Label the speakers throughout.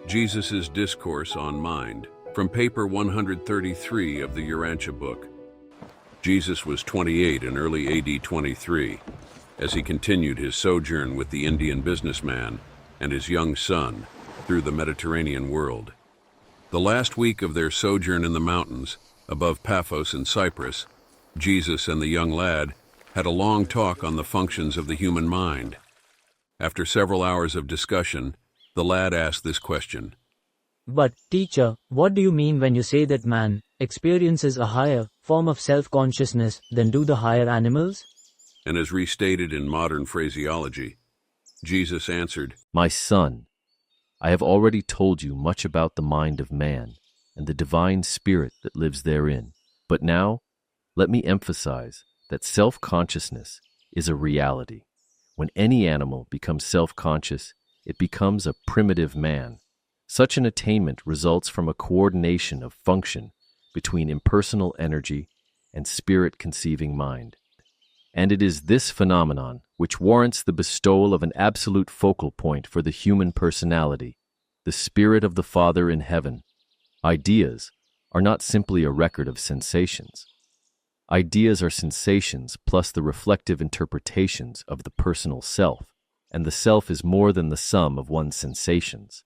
Speaker 1: Jesus' Discourse on Mind, from paper 133 of the Urantia Book. Jesus was 28 in early AD 23, as he continued his sojourn with the Indian businessman and his young son through the Mediterranean world. The last week of their sojourn in the mountains, above Paphos in Cyprus, Jesus and the young lad had a long talk on the functions of the human mind. After several hours of discussion, the lad asked this question.
Speaker 2: But, teacher, what do you mean when you say that man experiences a higher form of self-consciousness than do the higher animals?
Speaker 1: And as restated in modern phraseology, Jesus answered,
Speaker 3: My son, I have already told you much about the mind of man and the divine spirit that lives therein. But now, let me emphasize that self-consciousness is a reality. When any animal becomes self-conscious, it becomes a primitive man. Such an attainment results from a coordination of function between impersonal energy and spirit-conceiving mind. And it is this phenomenon which warrants the bestowal of an absolute focal point for the human personality, the spirit of the Father in heaven. Ideas are not simply a record of sensations. Ideas are sensations plus the reflective interpretations of the personal self, and the self is more than the sum of one's sensations.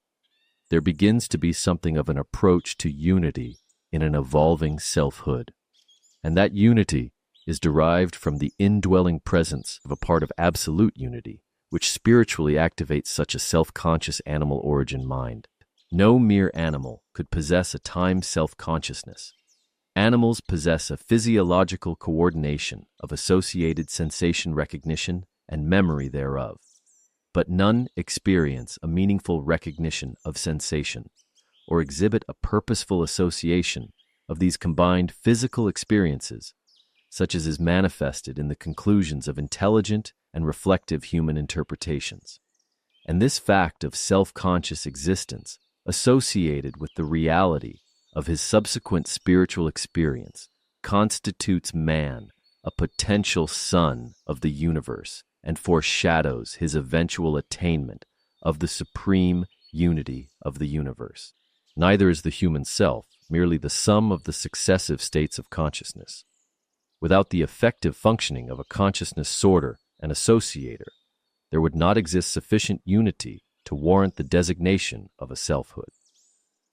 Speaker 3: There begins to be something of an approach to unity in an evolving selfhood, and that unity is derived from the indwelling presence of a part of absolute unity, which spiritually activates such a self-conscious animal origin mind. No mere animal could possess a time self-consciousness. Animals possess a physiological coordination of associated sensation recognition and memory thereof, but none experience a meaningful recognition of sensation or exhibit a purposeful association of these combined physical experiences, such as is manifested in the conclusions of intelligent and reflective human interpretations. And this fact of self-conscious existence associated with the reality of his subsequent spiritual experience constitutes man a potential son of the universe and foreshadows his eventual attainment of the supreme unity of the universe. Neither is the human self merely the sum of the successive states of consciousness. Without the effective functioning of a consciousness sorter and associator, there would not exist sufficient unity to warrant the designation of a selfhood.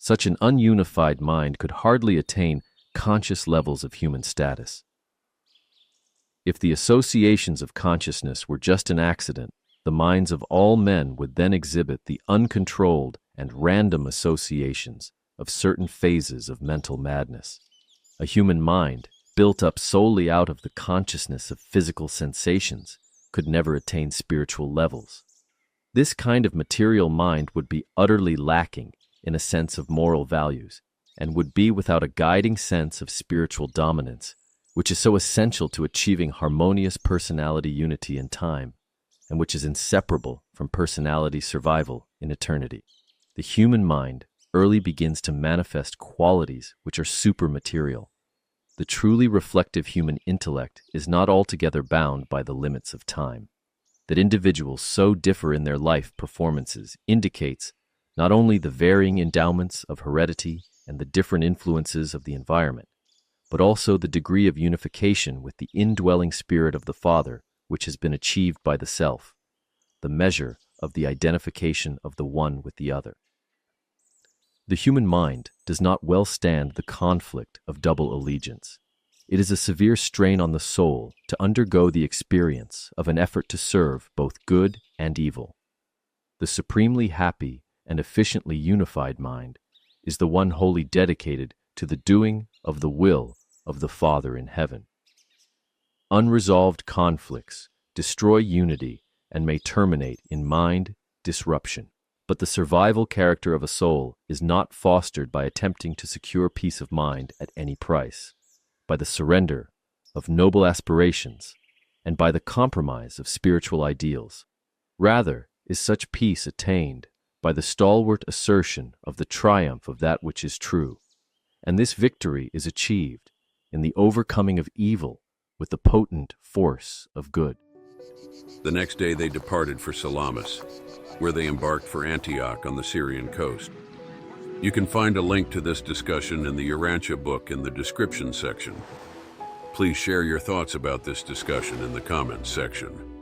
Speaker 3: Such an ununified mind could hardly attain conscious levels of human status. If the associations of consciousness were just an accident, the minds of all men would then exhibit the uncontrolled and random associations of certain phases of mental madness. A human mind, built up solely out of the consciousness of physical sensations, could never attain spiritual levels. This kind of material mind would be utterly lacking in a sense of moral values, and would be without a guiding sense of spiritual dominance, which is so essential to achieving harmonious personality unity in time, and which is inseparable from personality survival in eternity. The human mind early begins to manifest qualities which are supermaterial. The truly reflective human intellect is not altogether bound by the limits of time. That individuals so differ in their life performances indicates not only the varying endowments of heredity and the different influences of the environment, but also the degree of unification with the indwelling spirit of the Father which has been achieved by the self, the measure of the identification of the one with the other. The human mind does not well stand the conflict of double allegiance. It is a severe strain on the soul to undergo the experience of an effort to serve both good and evil. The supremely happy and efficiently unified mind is the one wholly dedicated to the doing of the will of the Father in heaven. Unresolved conflicts destroy unity and may terminate in mind disruption. But the survival character of a soul is not fostered by attempting to secure peace of mind at any price, by the surrender of noble aspirations, and by the compromise of spiritual ideals. Rather is such peace attained by the stalwart assertion of the triumph of that which is true, and this victory is achieved in the overcoming of evil with the potent force of good.
Speaker 1: The next day they departed for Salamis, where they embarked for Antioch on the Syrian coast. You can find a link to this discussion in the Urantia Book in the description section. Please share your thoughts about this discussion in the comments section.